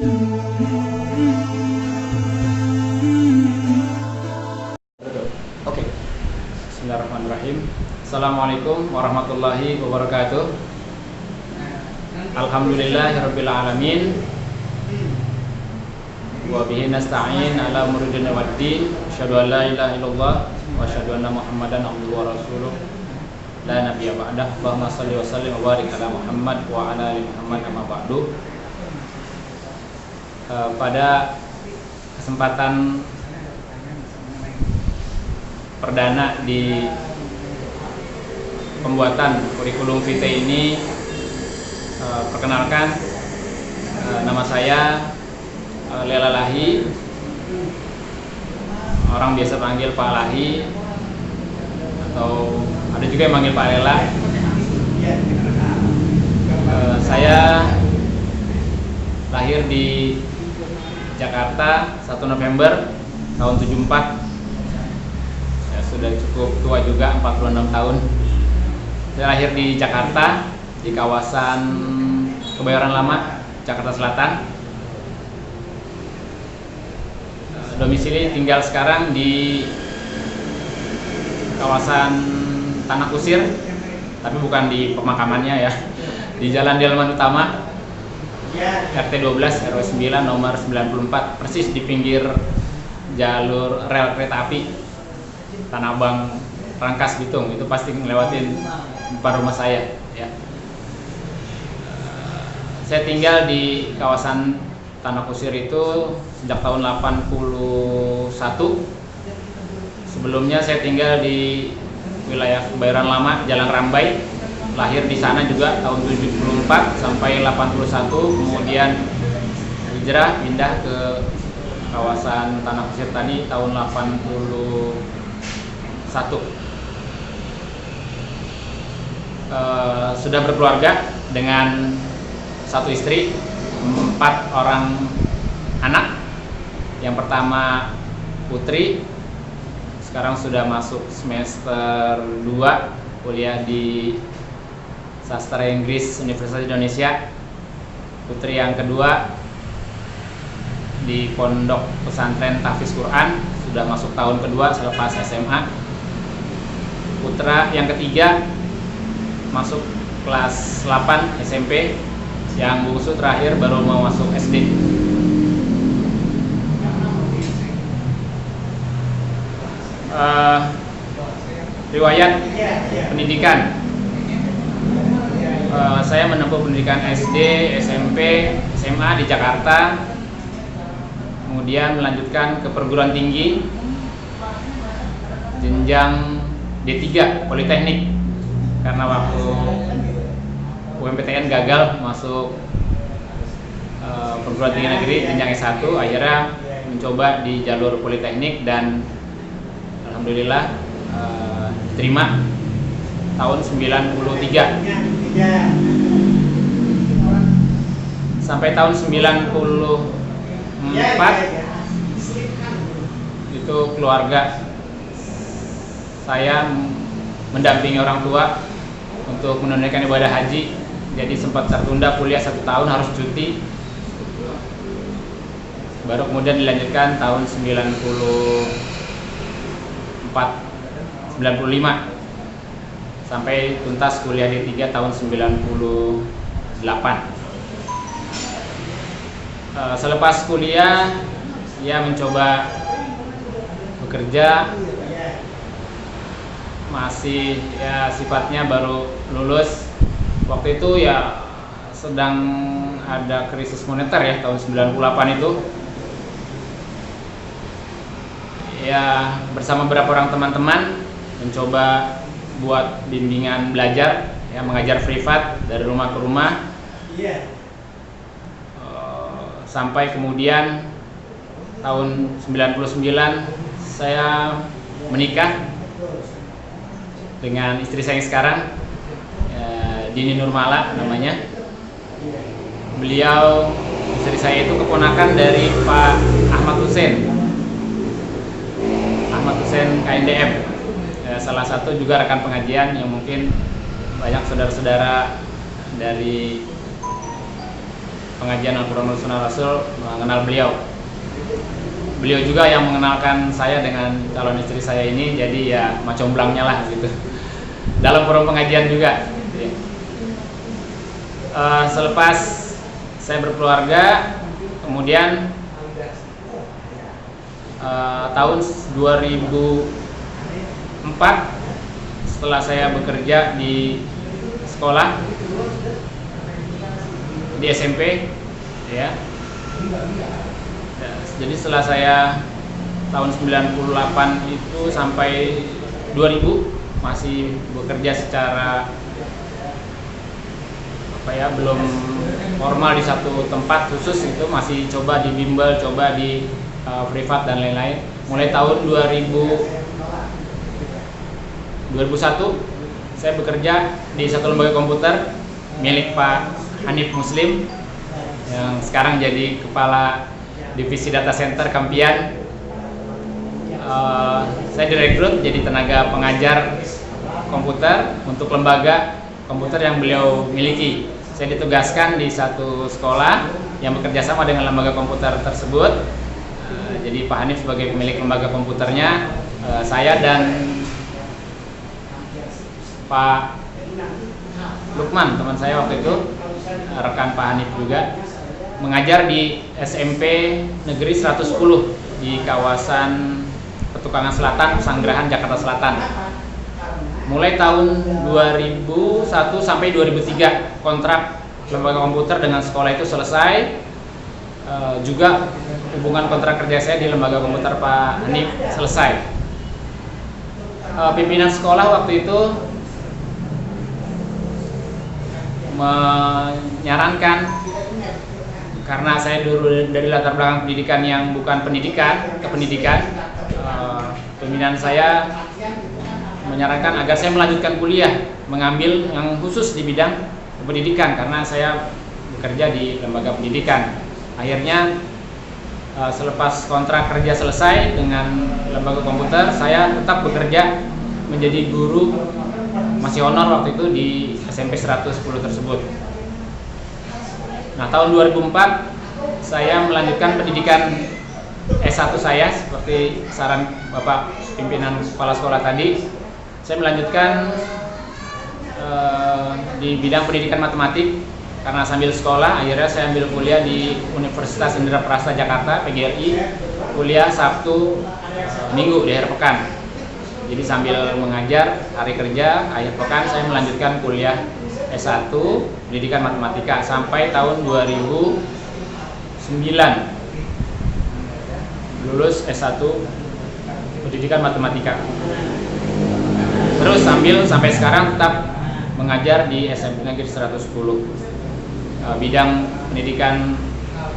Oke. Bismillahirrahmanirrahim. Assalamualaikum warahmatullahi wabarakatuh. Alhamdulillahirabbil alamin. Wa bihi nasta'in ala umuri dunya waddin. Asyhadu an la ilaha illallah wa asyhadu anna Muhammadan abduhu wa rasuluh. La nabiyya ba'dah. Allahumma shalli wa sallim wa barik ala Muhammad wa ala ali Muhammad amma ba'du. Pada kesempatan perdana di pembuatan kurikulum vitae ini, perkenalkan, nama saya Lela Lahi, orang biasa panggil Pak Lahi, atau ada juga yang manggil Pak Lela. Saya lahir di Jakarta 1 November tahun 74. Ya, sudah cukup tua juga, 46 tahun. Saya lahir di Jakarta, di kawasan Kebayoran Lama, Jakarta Selatan. Domisili tinggal sekarang di kawasan Tanah Kusir, tapi bukan di pemakamannya ya, di Jalan Delman Utama, RT 12 RW 9 nomor 94, persis di pinggir jalur rel kereta api Tanah Abang Rangkas Bitung. Itu pasti ngelewatin depan rumah saya ya. Saya tinggal di kawasan Tanah Kusir itu sejak tahun 81. Sebelumnya saya tinggal di wilayah Kebayoran Lama, Jalan Rambai. Lahir di sana juga tahun 74 sampai 81, kemudian hijrah pindah ke kawasan Tanah Kusir tadi tahun 81. Sudah berkeluarga dengan satu istri, 4 orang anak. Yang pertama putri, sekarang sudah masuk semester 2 kuliah di Sastra Inggris Universitas Indonesia. Putri yang kedua di Pondok Pesantren Tahfiz Quran, sudah masuk tahun kedua selepas SMA. Putra yang ketiga masuk kelas 8 SMP. Yang bungsu terakhir baru mau masuk SD. Riwayat pendidikan, saya menempuh pendidikan SD, SMP, SMA di Jakarta, kemudian melanjutkan ke perguruan tinggi jenjang D3 Politeknik, karena waktu UMPTN gagal masuk perguruan tinggi negeri jenjang S1, akhirnya mencoba di jalur Politeknik dan alhamdulillah diterima tahun 93. Sampai tahun 94 itu keluarga saya mendampingi orang tua untuk menunaikan ibadah haji. Jadi sempat tertunda kuliah 1 tahun, harus cuti. Baru kemudian dilanjutkan tahun 95 sampai tuntas kuliah D3 tahun 98. Selepas kuliah ya mencoba bekerja, masih ya sifatnya baru lulus. Waktu itu ya sedang ada krisis moneter ya, tahun 98 itu. Ya bersama beberapa orang teman-teman mencoba buat bimbingan belajar, ya mengajar privat dari rumah ke rumah. Sampai kemudian tahun 99 saya menikah dengan istri saya yang sekarang, Dini Nurmala namanya. Beliau, istri saya itu keponakan dari Pak Ahmad Hussein KNDM, salah satu juga rekan pengajian yang mungkin banyak saudara-saudara dari pengajian Al-Quran Sunnah Rasul mengenal beliau. Beliau juga yang mengenalkan saya dengan calon istri saya ini, jadi ya macomblangnya lah gitu. Dalam forum pengajian juga. Selepas saya berkeluarga, kemudian tahun 2004 setelah saya bekerja di sekolah di SMP, ya. Jadi setelah saya tahun 98 itu sampai 2000 masih bekerja secara belum formal di satu tempat khusus, itu masih coba di bimbel, coba di privat dan lain-lain. Mulai tahun 2001 saya bekerja di satu lembaga komputer milik Pak Hanif Muslim yang sekarang jadi kepala divisi data center Kampian. Saya direkrut jadi tenaga pengajar komputer untuk lembaga komputer yang beliau miliki. Saya ditugaskan di satu sekolah yang bekerja sama dengan lembaga komputer tersebut. Jadi Pak Hanif sebagai pemilik lembaga komputernya, saya dan Pak Lukman, teman saya waktu itu, rekan Pak Hanif juga, mengajar di SMP Negeri 110 di kawasan Petukangan Selatan, Pesanggerahan, Jakarta Selatan. Mulai tahun 2001 sampai 2003 kontrak lembaga komputer dengan sekolah itu selesai. Juga hubungan kontrak kerja saya di lembaga komputer Pak Hanif selesai. Pimpinan sekolah waktu itu menyarankan, karena saya dulu dari latar belakang pendidikan yang bukan pendidikan ke pendidikan, pimpinan saya menyarankan agar saya melanjutkan kuliah, mengambil yang khusus di bidang pendidikan karena saya bekerja di lembaga pendidikan. Akhirnya selepas kontrak kerja selesai dengan lembaga komputer, saya tetap bekerja menjadi guru masih honor waktu itu di SMP 110 tersebut. Nah, tahun 2004 saya melanjutkan pendidikan S1 saya seperti saran Bapak pimpinan kepala sekolah tadi. Saya melanjutkan di bidang pendidikan matematik karena sambil sekolah. Akhirnya saya ambil kuliah di Universitas Indraprasta Jakarta (PGRI), kuliah Sabtu Minggu di akhir pekan. Jadi sambil mengajar hari kerja, akhir pekan saya melanjutkan kuliah S1 pendidikan matematika sampai tahun 2009 lulus S1 pendidikan matematika. Terus sampai sekarang tetap mengajar di SMP Negeri 110. Bidang pendidikan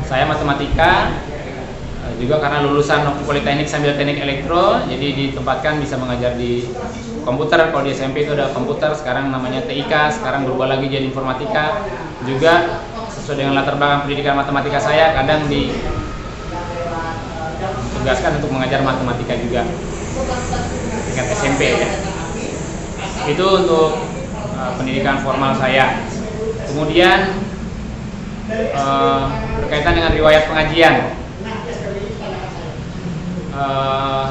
saya matematika, juga karena lulusan Politeknik sambil teknik elektro, jadi ditempatkan bisa mengajar di komputer. Kalau di SMP itu ada komputer, sekarang namanya TIK, sekarang berubah lagi jadi informatika. Juga sesuai dengan latar belakang pendidikan matematika saya, kadang ditugaskan untuk mengajar matematika juga tingkat SMP ya. Itu untuk pendidikan formal saya. Kemudian berkaitan dengan riwayat pengajian,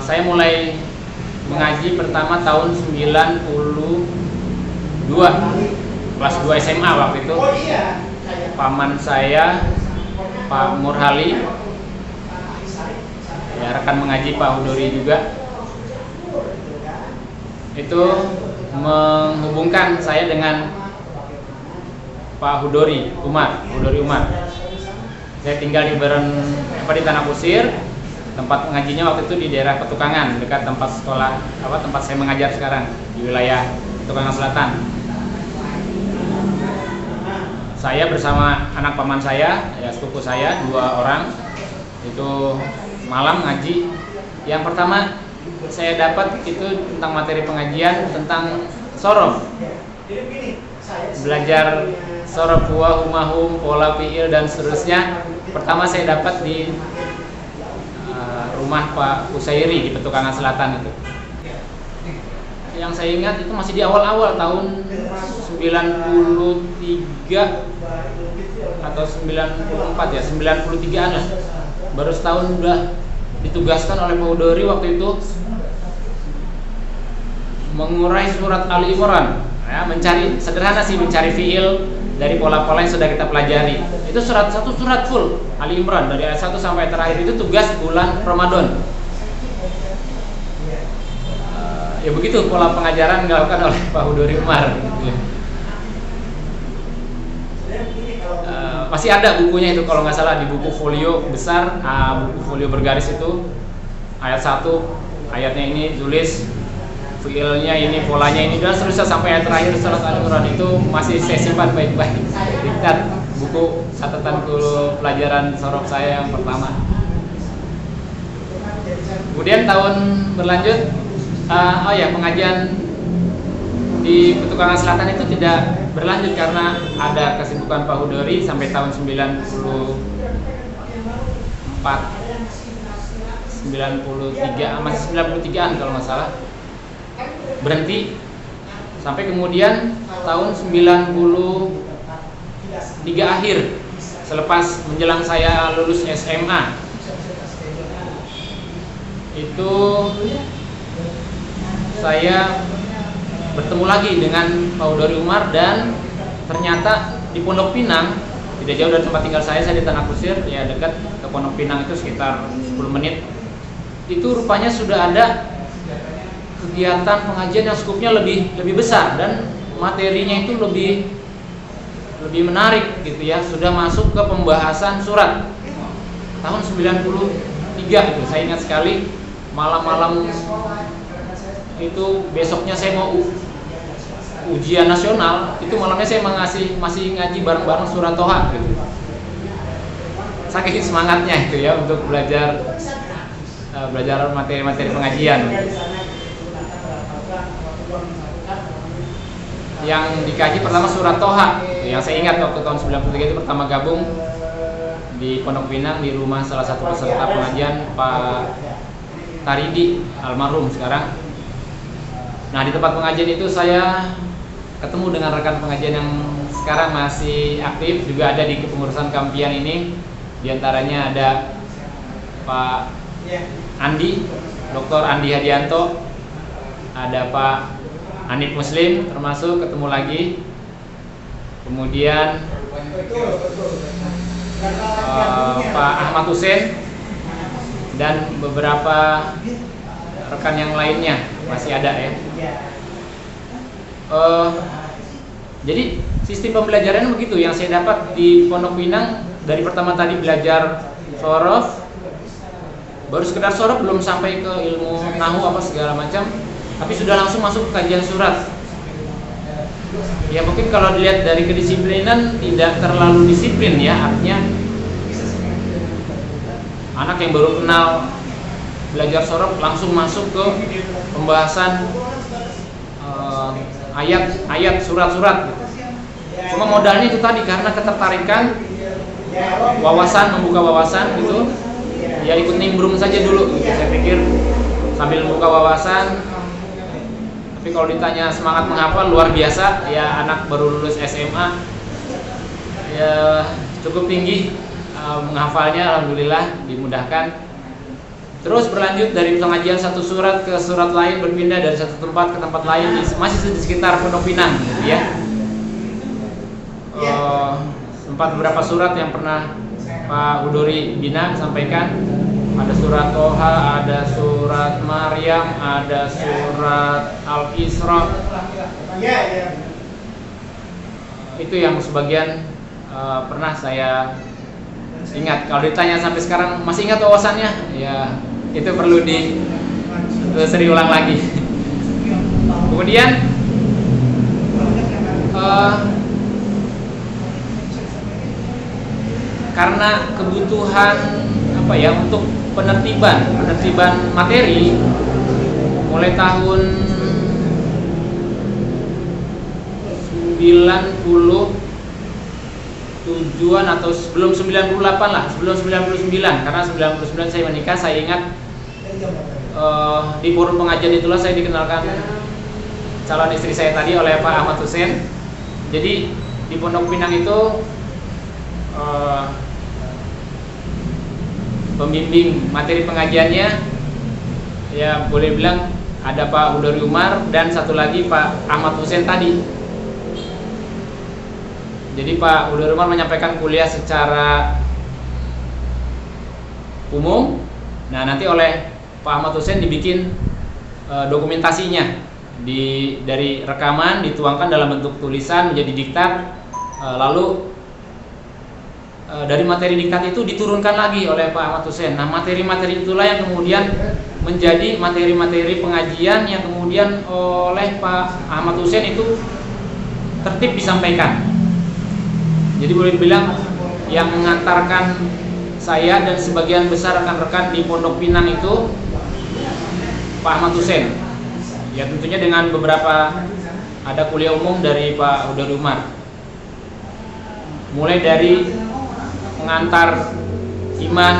saya mulai mengaji pertama tahun 92, kelas 2 SMA waktu itu. Paman saya Pak Murhali, ya, rekan mengaji Pak Hudori juga, itu menghubungkan saya dengan Pak Hudori Umar. Saya tinggal di Tanah Kusir. Tempat mengajinya waktu itu di daerah Petukangan, dekat tempat sekolah tempat saya mengajar sekarang di wilayah Petukangan Selatan. Saya bersama anak paman saya, ya sepupu saya 2 orang, itu malam ngaji. Yang pertama saya dapat itu tentang materi pengajian tentang sorong. Belajar sorof, huwa, humahum, pola fiil dan seterusnya. Pertama saya dapat di rumah Pak Usairi di Petukangan Selatan itu. Yang saya ingat itu masih di awal-awal tahun 93 atau 94 ya, 93an lah. Baru setahun udah ditugaskan oleh Pak Hudori waktu itu mengurai surat Ali Imran ya, mencari sederhana sih, mencari fiil dari pola-pola yang sudah kita pelajari. Itu satu surat full Ali Imran dari ayat 1 sampai terakhir. Itu tugas bulan Ramadan. Ya begitu pola pengajaran dilakukan oleh Pak Hudori Umar gitu ya. Masih ada bukunya itu kalau nggak salah di buku folio besar, buku folio bergaris itu ayat 1 ayatnya ini tulis, fiilnya ini, polanya ini, dan seterusnya sampai ayat terakhir surat Al-Imran. Itu masih saya simpan baik-baik diktat buku catatan pelajaran sorof saya yang pertama. Kemudian tahun berlanjut, pengajian di Petukangan Selatan itu tidak berlanjut karena ada kesibukan Pak Hudori sampai tahun 93an kalau nggak salah, berhenti sampai kemudian tahun 93 akhir, selepas menjelang saya lulus SMA, itu saya bertemu lagi dengan Pak Hudori Umar, dan ternyata di Pondok Pinang, tidak jauh dari tempat tinggal saya di Tanah Kusir, ya dekat ke Pondok Pinang itu sekitar 10 menit. Itu rupanya sudah ada kegiatan pengajian yang skupnya lebih besar dan materinya itu lebih menarik gitu ya. Sudah masuk ke pembahasan surat tahun 93 itu. Saya ingat sekali, malam-malam itu besoknya saya mau ujian nasional, itu malamnya saya masih ngaji bareng-bareng surat Toha gitu. Saking semangatnya itu ya untuk belajar materi-materi pengajian. Yang dikaji pertama surat Toha, yang saya ingat waktu tahun 93 itu pertama gabung di Pondok Pinang di rumah salah satu peserta pengajian, Pak Taridi almarhum sekarang. Nah, di tempat pengajian itu saya ketemu dengan rekan pengajian yang sekarang masih aktif, juga ada di kepengurusan Kampian ini. Di antaranya ada Pak Andi, Dr. Andi Hadianto, ada Pak Anip Muslim termasuk, ketemu lagi. Kemudian Pak Ahmad Hussein dan beberapa rekan yang lainnya masih ada ya. Jadi sistem pembelajarannya begitu yang saya dapat di Pondok Pinang. Dari pertama tadi belajar sorof, baru sekedar sorof, belum sampai ke ilmu nahu apa segala macam, tapi sudah langsung masuk ke kajian surat. Ya mungkin kalau dilihat dari kedisiplinan tidak terlalu disiplin ya, artinya anak yang baru kenal belajar sorof langsung masuk ke pembahasan ayat surat-surat gitu. Cuma modalnya itu tadi, karena ketertarikan, wawasan, membuka wawasan gitu, ya ikut nimbrung saja dulu gitu. Saya pikir sambil membuka wawasan. Tapi kalau ditanya semangat menghafal, luar biasa ya, anak baru lulus SMA ya cukup tinggi menghafalnya, alhamdulillah dimudahkan. Terus berlanjut dari pengajian satu surat ke surat lain, berpindah dari satu tempat ke tempat lain, masih di sekitar Pondok Pinang gitu ya. Sempat beberapa surat yang pernah Pak Hudori bina sampaikan. Ada surat Toha, ada surat Maryam, ada surat Al-Isra. Itu yang sebagian pernah saya ingat. Kalau ditanya sampai sekarang masih ingat wawasannya, ya itu perlu sering ulang lagi. Kemudian karena kebutuhan untuk penertiban materi mulai tahun 97-an atau sebelum 98 lah, sebelum 99, karena 99 saya menikah. Saya ingat di forum pengajian itulah saya dikenalkan calon istri saya tadi oleh Pak Ahmad Hussein. Jadi di Pondok Pinang itu eh, pembimbing materi pengajiannya, ya boleh bilang ada Pak Hudori Umar dan satu lagi Pak Ahmad Hussein tadi. Jadi Pak Hudori Umar menyampaikan kuliah secara umum. Nah, nanti oleh Pak Ahmad Hussein dibikin dokumentasinya dari rekaman dituangkan dalam bentuk tulisan menjadi diktat, lalu dari materi diktat itu diturunkan lagi oleh Pak Ahmad Hussein. Nah, materi-materi itulah yang kemudian menjadi materi-materi pengajian yang kemudian oleh Pak Ahmad Hussein itu tertib disampaikan. Jadi boleh dibilang yang mengantarkan saya dan sebagian besar rekan-rekan di Pondok Pinang itu Pak Ahmad Hussein. Ya tentunya dengan beberapa ada kuliah umum dari Pak Hudori Umar. Mulai dari pengantar iman,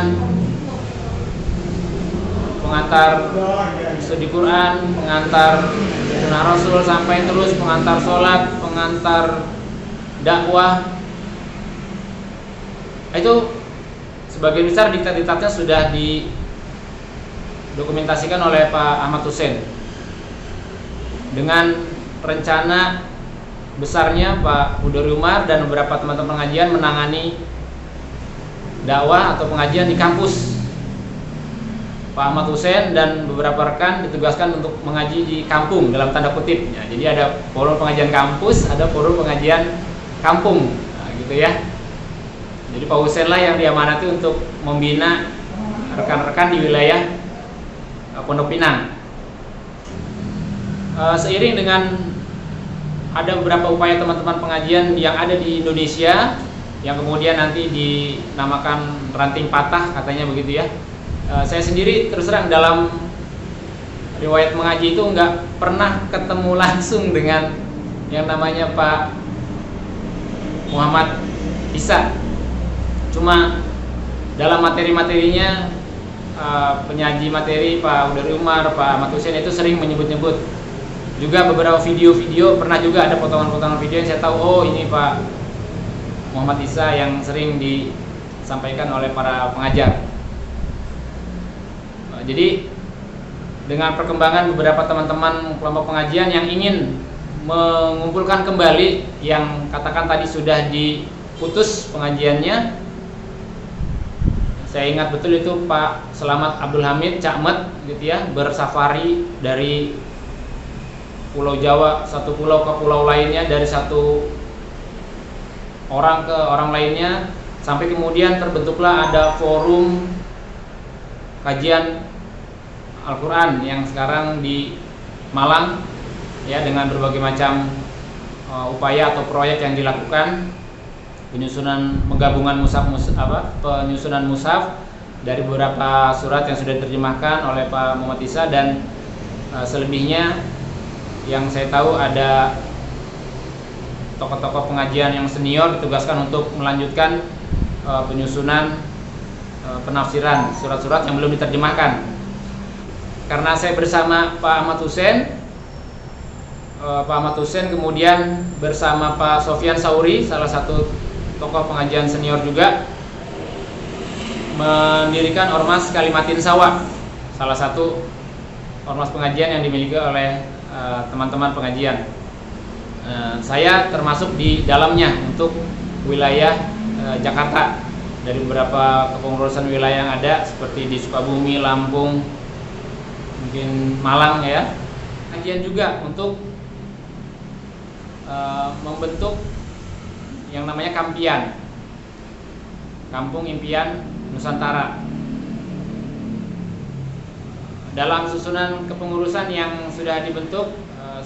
pengantar studi Quran, pengantar sunnah Rasul, sampai terus pengantar sholat, pengantar dakwah. Itu sebagian besar diktat-diktatnya sudah didokumentasikan oleh Pak Ahmad Hussein. Dengan rencana besarnya Pak Hudori Umar dan beberapa teman-teman pengajian menangani dakwah atau pengajian di kampus. Pak Ahmad Hussein dan beberapa rekan ditugaskan untuk mengaji di kampung dalam tanda kutip. Ya, jadi ada forum pengajian kampus, ada forum pengajian kampung, nah, gitu ya. Jadi Pak Hussein lah yang diamanati untuk membina rekan-rekan di wilayah Pondok Pinang. Seiring dengan ada beberapa upaya teman-teman pengajian yang ada di Indonesia yang kemudian nanti dinamakan ranting patah katanya begitu ya. Saya sendiri terus terang dalam riwayat mengaji itu nggak pernah ketemu langsung dengan yang namanya Pak Muhammad Isa. Cuma dalam materi-materinya penyaji materi Pak Hudori Umar, Pak Ahmad Hussein itu sering menyebut-nyebut. Juga beberapa video-video, pernah juga ada potongan-potongan video yang saya tahu, oh ini Pak Muhammad Isa yang sering disampaikan oleh para pengajar. Jadi dengan perkembangan beberapa teman-teman kelompok pengajian yang ingin mengumpulkan kembali yang katakan tadi sudah diputus pengajiannya, saya ingat betul itu Pak Selamat Abdul Hamid Cakmet gitu ya, bersafari dari Pulau Jawa, satu pulau ke pulau lainnya, dari satu orang ke orang lainnya, sampai kemudian terbentuklah ada forum kajian Al-Quran yang sekarang di Malang ya, dengan berbagai macam upaya atau proyek yang dilakukan, penyusunan penggabungan penyusunan mushaf dari beberapa surat yang sudah diterjemahkan oleh Pak Muhammad Isa, dan selebihnya yang saya tahu ada tokoh-tokoh pengajian yang senior ditugaskan untuk melanjutkan penyusunan penafsiran surat-surat yang belum diterjemahkan. Karena saya bersama Pak Ahmad Hussein, Pak Ahmad Hussein kemudian bersama Pak Sofyan Sauri, salah satu tokoh pengajian senior juga, mendirikan Ormas Kalimatin Sawa, salah satu ormas pengajian yang dimiliki oleh teman-teman pengajian. Saya termasuk di dalamnya untuk wilayah Jakarta, dari beberapa kepengurusan wilayah yang ada seperti di Sukabumi, Lampung, mungkin Malang ya. Kajian juga untuk membentuk yang namanya Kampian, Kampung Impian Nusantara. Dalam susunan kepengurusan yang sudah dibentuk,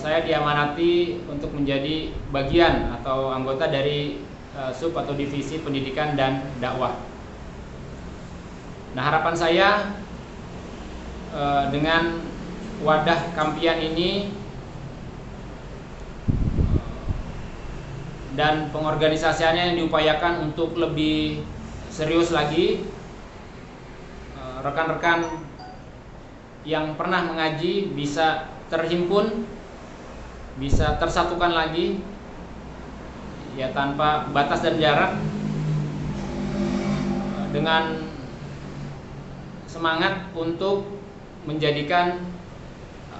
saya diamanati untuk menjadi bagian atau anggota dari sub atau divisi pendidikan dan dakwah. Nah, harapan saya dengan wadah Kampian ini dan pengorganisasiannya yang diupayakan untuk lebih serius lagi, rekan-rekan yang pernah mengaji bisa terhimpun, bisa tersatukan lagi ya, tanpa batas dan jarak, dengan semangat untuk menjadikan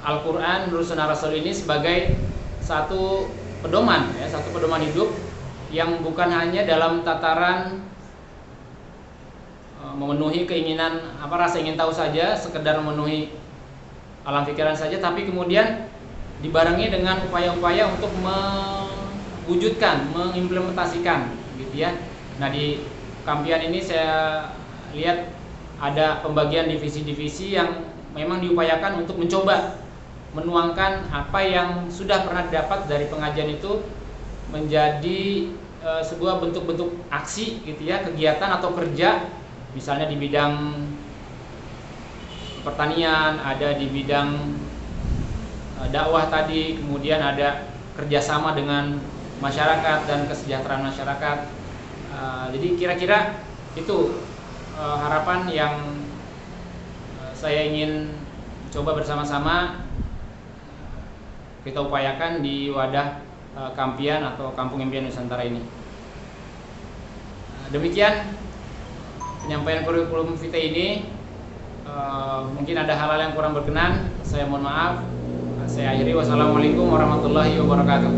Al-Quran menurut Sunnah Rasul ini sebagai satu pedoman, ya, satu pedoman hidup yang bukan hanya dalam tataran memenuhi keinginan rasa ingin tahu saja, sekedar memenuhi alam pikiran saja, tapi kemudian dibarengi dengan upaya-upaya untuk mewujudkan, mengimplementasikan, gitu ya. Nah, di Kampian ini saya lihat ada pembagian divisi-divisi yang memang diupayakan untuk mencoba menuangkan apa yang sudah pernah didapat dari pengajian itu menjadi sebuah bentuk-bentuk aksi, gitu ya, kegiatan atau kerja, misalnya di bidang pertanian, ada di bidang dakwah tadi, kemudian ada kerjasama dengan masyarakat dan kesejahteraan masyarakat. Jadi kira-kira itu harapan yang saya ingin coba bersama-sama kita upayakan di wadah Kampian atau Kampung Impian Nusantara ini. Demikian penyampaian kurikulum vitae ini. Mungkin ada hal-hal yang kurang berkenan, saya mohon maaf. Saya akhiri, wassalamualaikum warahmatullahi wabarakatuh.